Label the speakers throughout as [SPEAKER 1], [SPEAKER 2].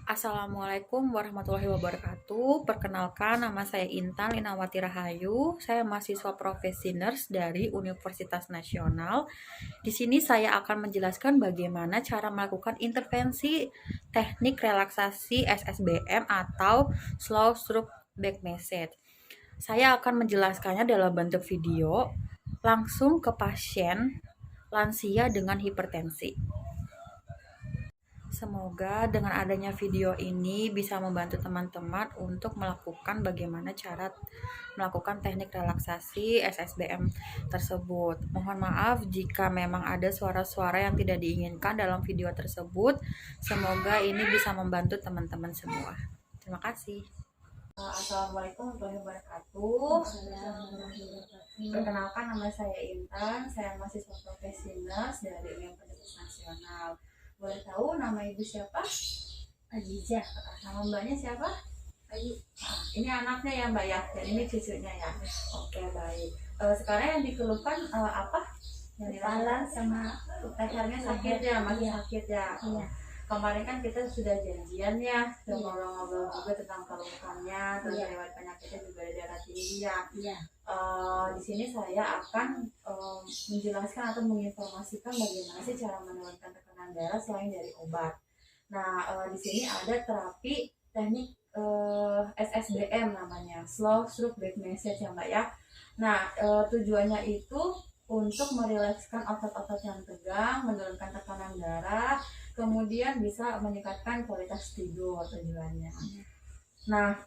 [SPEAKER 1] Assalamualaikum warahmatullahi wabarakatuh. Perkenalkan, nama saya Intan Linawati Rahayu. Saya mahasiswa profesi nurse dari Universitas Nasional. Di sini saya akan menjelaskan bagaimana cara melakukan intervensi teknik relaksasi SSBM atau slow stroke back massage. Saya akan menjelaskannya dalam bentuk video langsung ke pasien lansia dengan hipertensi. Semoga dengan adanya video ini bisa membantu teman-teman untuk melakukan bagaimana cara melakukan teknik relaksasi SSBM tersebut. Mohon maaf jika memang ada suara-suara yang tidak diinginkan dalam video tersebut. Semoga ini bisa membantu teman-teman semua. Terima kasih. Assalamualaikum warahmatullahi wabarakatuh. Perkenalkan, nama saya Intan. Saya mahasiswa profesi nurse dari Universitas Nasional. Boleh tahu nama ibu siapa?
[SPEAKER 2] Aziza.
[SPEAKER 1] Nama mbaknya siapa?
[SPEAKER 2] Ayu.
[SPEAKER 1] Ini anaknya ya mbak ya, dan ini cucunya ya. Oke, baik. Sekarang yang dikeluhkan apa? Yang
[SPEAKER 2] Kepala sama
[SPEAKER 1] lehernya sakit ya, masih
[SPEAKER 2] Iya.
[SPEAKER 1] sakit ya.
[SPEAKER 2] Iya.
[SPEAKER 1] Kemarin kan kita sudah janjian ya, sudah ngobrol-ngobrol juga tentang keluhannya, terus
[SPEAKER 2] Iya.
[SPEAKER 1] lewat penyakitnya juga ada darah tinggi ya.
[SPEAKER 2] Iya.
[SPEAKER 1] Di sini saya akan menjelaskan atau menginformasikan bagaimana sih cara menurunkan tekanan darah selain dari obat. Nah, di sini ada terapi teknik SSBM namanya, Slow Stroke Back Massage ya Mbak ya. Nah, tujuannya itu untuk merilekskan otot-otot yang tegang, menurunkan tekanan darah, kemudian bisa meningkatkan kualitas tidur tujuannya. Nah,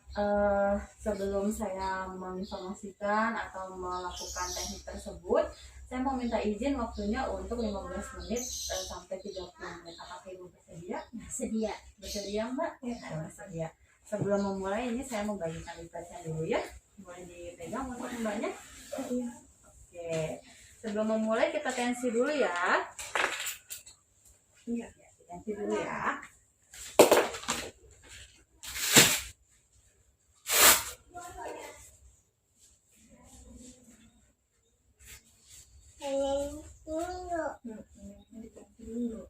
[SPEAKER 1] sebelum saya menginformasikan atau melakukan teknik tersebut, saya mau minta izin waktunya untuk 15 menit sampai 30 menit. Apakah Ibu bersedia?
[SPEAKER 2] Sedia.
[SPEAKER 1] Bersedia Mbak? Ya, bersedia. Sebelum memulai ini saya mau bagikan listatnya dulu ya. Boleh dipegang untuk Mbaknya?
[SPEAKER 2] Iya.
[SPEAKER 1] Oke. Sebelum memulai kita tensi dulu ya.
[SPEAKER 2] Iya.
[SPEAKER 1] Tensi dulu ya. Ditensi dulu.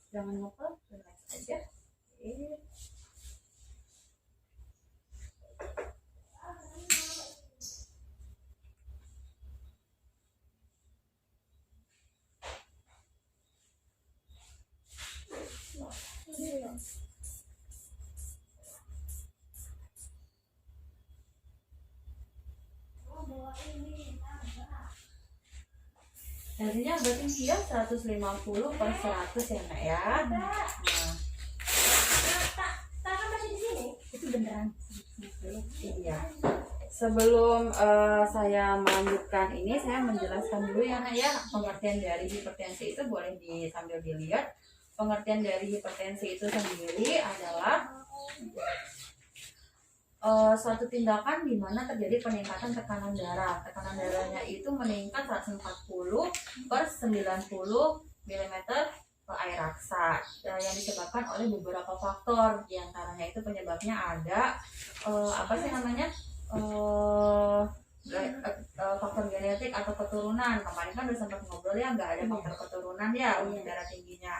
[SPEAKER 1] Jangan lupa relax aja. Oke. Tensinya berarti dia 150 per 100 ya Nak ya. Nah,
[SPEAKER 2] Tangan masih di sini. Itu beneran.
[SPEAKER 1] iya. Sebelum saya melanjutkan ini, saya menjelaskan dulu ya Nak ya, pengertian dari hipertensi itu boleh sambil dilihat. Pengertian dari hipertensi itu sendiri adalah suatu tindakan di mana terjadi peningkatan tekanan darah. Tekanan darahnya itu meningkat 140 per 90 mm air raksa yang disebabkan oleh beberapa faktor. Di antaranya itu penyebabnya ada apa sih namanya? Faktor genetik atau keturunan. Kemarin kan udah sempat ngobrol ya, nggak ada faktor keturunan ya untuk darah tingginya.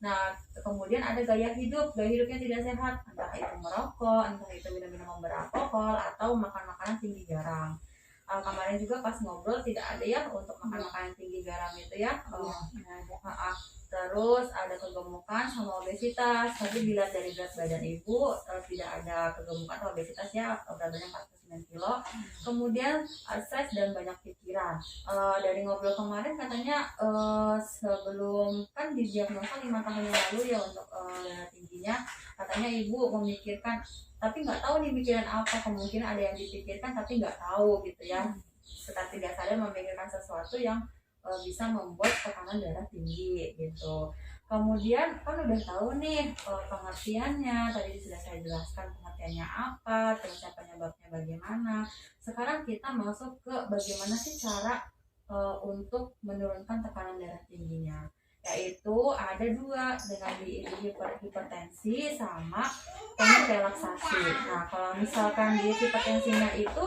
[SPEAKER 1] Nah, kemudian ada gaya hidupnya tidak sehat, entah itu merokok, entah itu minum-minum beralkohol, atau makan makanan tinggi garam. Kemarin juga pas ngobrol tidak ada ya untuk makan makanan tinggi garam itu ya. Terus ada kegemukan sama obesitas. Tapi dilihat dari berat badan ibu tidak ada kegemukan atau obesitas ya, berat badan 49 kilo. Kemudian stres dan banyak pikiran. Dari ngobrol kemarin katanya sebelum kan didiagnosa 5 tahun yang lalu ya untuk darah tingginya, katanya ibu memikirkan, tapi nggak tahu nih pikiran apa, kemungkinan ada yang dipikirkan tapi nggak tahu gitu ya. Setelah tidak sadar memikirkan sesuatu yang bisa membuat tekanan darah tinggi gitu. Kemudian kan udah tahu nih pengertiannya, tadi sudah saya jelaskan pengertiannya apa, terus penyebabnya bagaimana. Sekarang kita masuk ke bagaimana sih cara untuk menurunkan tekanan darah tingginya, yaitu ada dua, dengan hipertensi sama teknik relaksasi. Nah, kalau misalkan di hipertensinya itu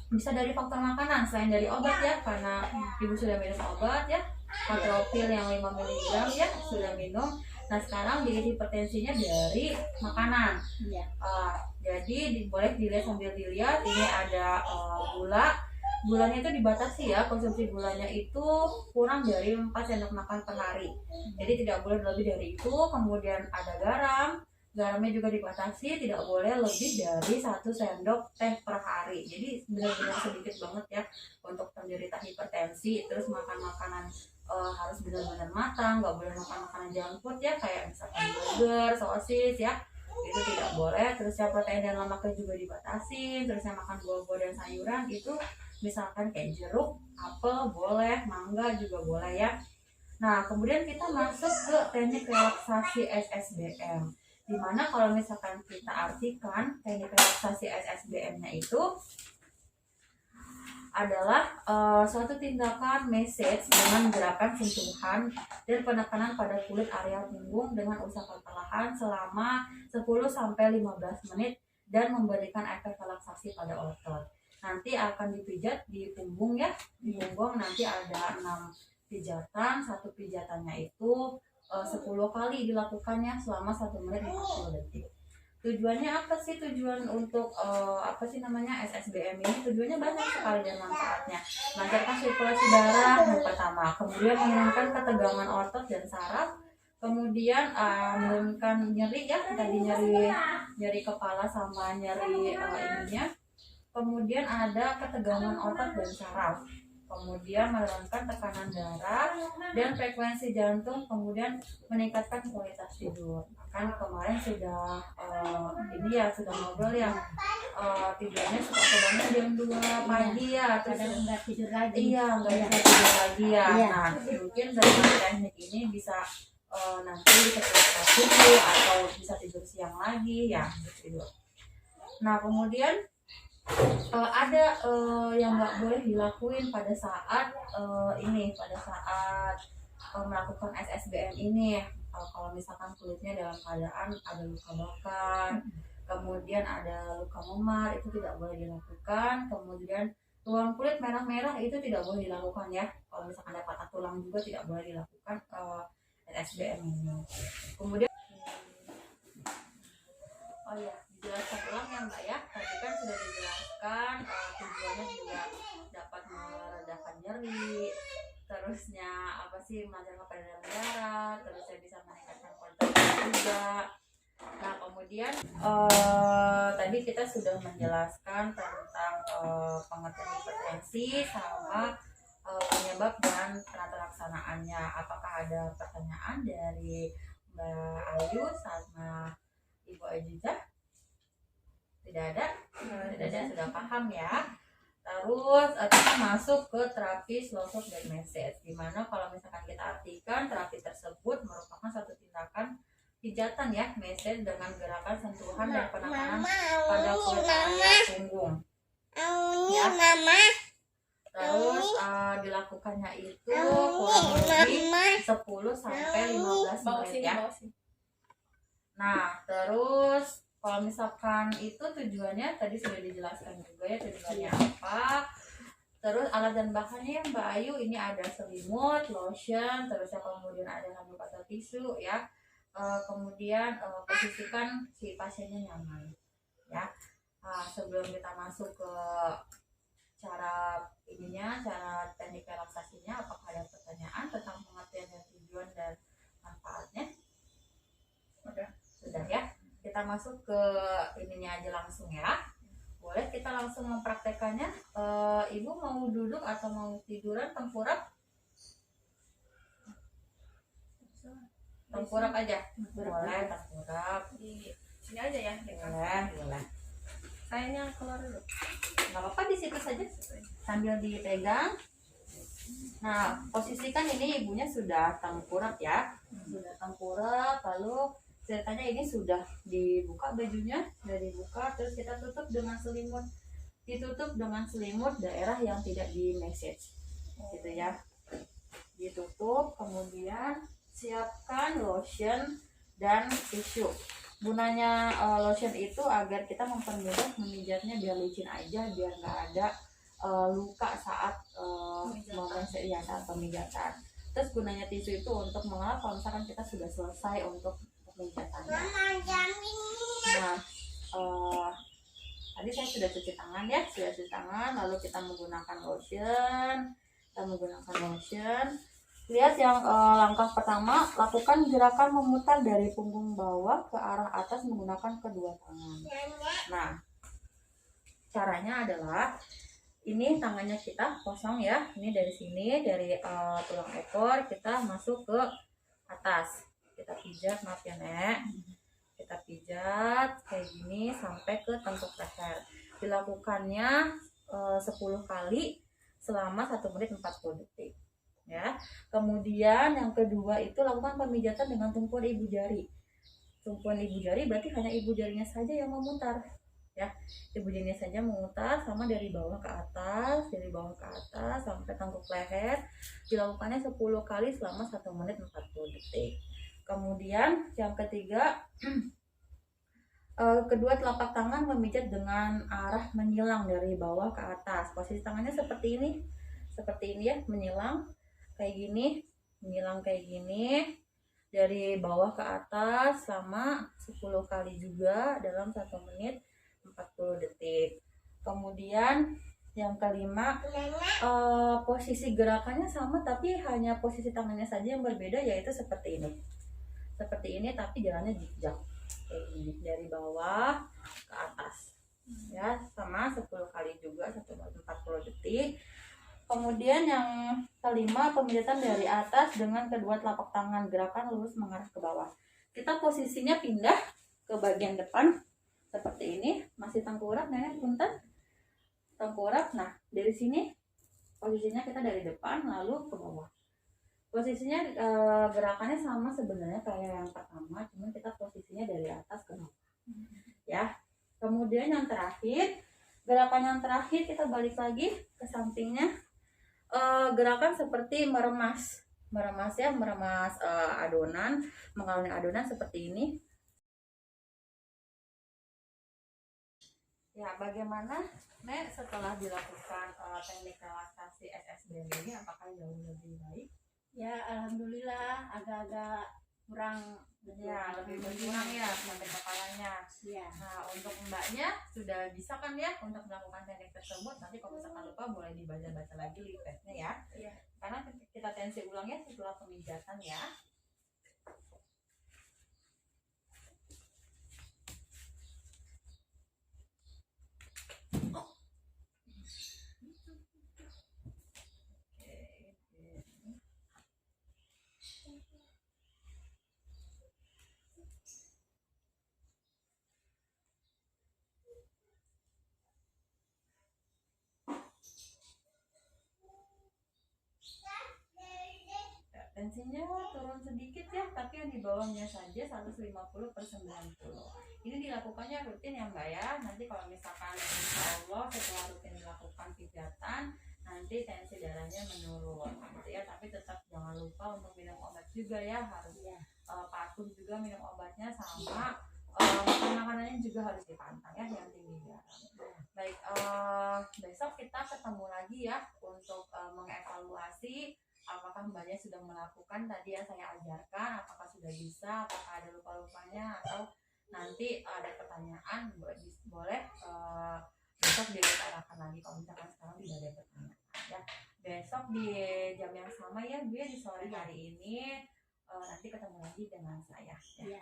[SPEAKER 1] bisa dari faktor makanan selain dari obat ya, karena ibu sudah minum obat ya, Atropil yang 5 mg ya sudah minum. Nah sekarang jadi hipertensinya dari makanan.
[SPEAKER 2] Iya.
[SPEAKER 1] Jadi boleh dilihat sambil dilihat ini ada gula. Gulanya itu dibatasi ya, konsumsi gulanya itu kurang dari 4 sendok makan per hari. Jadi tidak boleh lebih dari itu. Kemudian ada garam. Garamnya juga dibatasi, tidak boleh lebih dari 1 sendok teh per hari. Jadi benar-benar sedikit banget ya untuk penderita hipertensi. Terus makan makanan harus benar-benar matang, nggak boleh makan makanan junk food ya, kayak misalkan burger, sosis ya, itu tidak boleh. Terus ya protein dan lemaknya juga dibatasi. Terus yang makan buah-buah dan sayuran itu misalkan kayak jeruk, apel boleh, mangga juga boleh ya. Nah kemudian kita masuk ke teknik relaksasi SSBM, dimana kalau misalkan kita artikan teknik relaksasi SSBM-nya itu adalah suatu tindakan massage dengan gerakan sentuhan dan penekanan pada kulit area punggung dengan usaha perlahan selama 10-15 menit dan memberikan efek relaksasi pada otot. Nanti akan dipijat di punggung ya, di punggung nanti ada 6 pijatan, satu pijatannya itu 10 kali dilakukannya selama 1 menit 50 detik. Tujuannya apa sih? Tujuan untuk apa sih namanya SSBM ini? Tujuannya banyak sekali dan manfaatnya. Melancarkan sirkulasi darah yang pertama, kemudian menurunkan ketegangan otot dan saraf, kemudian menurunkan nyeri ya, tadi nyeri kepala sama nyeri ininya. Kemudian ada ketegangan otot dan saraf. Kemudian menurunkan tekanan darah dan frekuensi jantung, kemudian meningkatkan kualitas tidur. Kan kemarin sudah ini ya sudah ngobrol ya, tidurnya suka banget jam 2 pagi ya, terus
[SPEAKER 2] Kadang nggak tidur lagi.
[SPEAKER 1] iya nggak bisa tidur lagi ya. Nah mungkin dengan teknik ini bisa nanti setelah tidur atau bisa tidur siang lagi ya tidur. Nah kemudian ada yang nggak boleh dilakuin pada saat melakukan SSBM ini. Kalau misalkan kulitnya dalam keadaan ada luka bakar, kemudian ada luka memar, itu tidak boleh dilakukan. Kemudian ruang kulit merah-merah itu tidak boleh dilakukan ya. Kalau misalkan ada patah tulang juga tidak boleh dilakukan SSBM ini. Kemudian oh ya, dijelaskan ulang ya Mbak ya. Tadi kan sudah dijelaskan tujuannya juga dapat meredakan nyeri, terusnya apa sih melancarkan peredaran darah, terusnya bisa meningkatkan kualitas tidur juga. Nah kemudian tadi kita sudah menjelaskan tentang pengertian hipertensi sama penyebab dan penata laksanaannya. Apakah ada pertanyaan dari Mbak Ayu sama Ibu Ajiza? Tidak ada? Tidak ada, sudah paham ya. Terus kita masuk ke terapi slow shock dan massage, dimana kalau misalkan kita artikan terapi tersebut merupakan satu tindakan pijatan ya, massage dengan gerakan sentuhan dan penekanan pada kulit area punggung ya. Terus dilakukannya itu kurang lebih 10-15 menit ya. Nah terus kalau misalkan itu tujuannya tadi sudah dijelaskan juga ya, tujuannya apa. Terus alat dan bahannya Mbak Ayu ini ada selimut, lotion, terus kemudian ada handuk atau tisu ya. Kemudian posisikan si pasiennya nyaman ya. Sebelum kita masuk ke cara teknik relaksasinya, apakah ada pertanyaan tentang pengertian dan tujuan dan manfaatnya? Sudah ya. Kita masuk ke ininya aja langsung ya. Boleh kita langsung mempraktekannya. Ibu mau duduk atau mau tiduran tengkurap? Tengkurap aja. Boleh tengkurap.
[SPEAKER 2] Di sini aja ya.
[SPEAKER 1] Boleh.
[SPEAKER 2] Kayaknya keluar dulu.
[SPEAKER 1] Nggak apa-apa, di situ saja sambil dipegang. Nah posisikan ini ibunya sudah tengkurap ya. Sudah tengkurap, lalu ceritanya ini sudah dibuka bajunya, sudah dibuka, terus kita tutup dengan selimut, ditutup dengan selimut daerah yang tidak di massage gitu ya, ditutup. Kemudian siapkan lotion dan tisu. Gunanya lotion itu agar kita mempermudah memijatnya, biar licin aja, biar nggak ada luka saat saat pemijatan. Terus gunanya tisu itu untuk mengelap kalau misalkan kita sudah selesai untuk pemijatannya. Nah, tadi saya sudah cuci tangan ya, lalu kita menggunakan lotion. Lihat yang langkah pertama, lakukan gerakan memutar dari punggung bawah ke arah atas menggunakan kedua tangan. Nah, caranya adalah ini tangannya kita kosong ya, ini dari sini, dari tulang ekor kita masuk ke atas, kita pijat, maaf ya Nek, kita pijat kayak gini sampai ke tengkuk leher. Dilakukannya 10 kali selama 1 menit 40 detik ya. Kemudian yang kedua itu lakukan pemijatan dengan tumpuan ibu jari. Tumpuan ibu jari berarti hanya ibu jarinya saja yang memutar ya, ibu jarinya saja memutar sama dari bawah ke atas sampai tengkuk leher. Dilakukannya 10 kali selama 1 menit 40 detik. Kemudian yang ketiga, kedua telapak tangan memijat dengan arah menyilang dari bawah ke atas. Posisi tangannya seperti ini ya, menyilang kayak gini, menyilang kayak gini dari bawah ke atas sama 10 kali juga dalam 1 menit 40 detik. Kemudian yang kelima, posisi gerakannya sama tapi hanya posisi tangannya saja yang berbeda, yaitu seperti ini tapi jalannya zigzag kayak gini dari bawah ke atas ya, sama 10 kali juga 1 menit 40 detik. Kemudian yang kelima, pemijatan dari atas dengan kedua telapak tangan, gerakan lurus mengarah ke bawah. Kita posisinya pindah ke bagian depan seperti ini, masih tengkorak Nenek, punten tengkorak. Nah, dari sini posisinya kita dari depan lalu ke bawah. Posisinya gerakannya sama sebenarnya kayak yang pertama, cuman kita posisinya dari atas ke bawah ya. Kemudian yang terakhir, gerakan yang terakhir kita balik lagi ke sampingnya. Gerakan seperti meremas adonan, mengalunkan adonan seperti ini ya. Bagaimana Nek setelah dilakukan teknik relaksasi SSBM ini, apakah jauh lebih baik?
[SPEAKER 2] Ya, alhamdulillah, agak-agak kurang
[SPEAKER 1] Ya, lebih berkurang ya sampai kepalanya.
[SPEAKER 2] ya.
[SPEAKER 1] Nah, untuk Mbaknya sudah bisa kan ya untuk melakukan teknik tersebut? Nanti kalau misalkan lupa boleh dibaca-baca lagi leafletnya ya.
[SPEAKER 2] Iya.
[SPEAKER 1] Karena kita tensi ulangnya setelah pemijatan ya. Tensinya turun sedikit ya, tapi yang di bawahnya saja 150/90. Ini dilakukannya rutin ya Mbak ya. Nanti kalau misalkan insya Allah setelah rutin dilakukan pijatan, nanti tensi darahnya menurun gitu ya. Tapi tetap jangan lupa untuk minum obat juga ya, harus patuh juga minum obatnya, sama makanannya juga harus dipantang ya, yang tinggi garam. Baik, besok kita ketemu lagi ya untuk mengevaluasi apakah Mbaknya sudah melakukan tadi yang saya ajarkan, apakah sudah bisa, apakah ada lupa-lupanya, atau nanti ada pertanyaan, boleh besok diutarakan lagi kalau misalkan sekarang tidak ada pertanyaan ya. Besok di jam yang sama ya Bu ya, di sore hari ini nanti ketemu lagi dengan saya ya.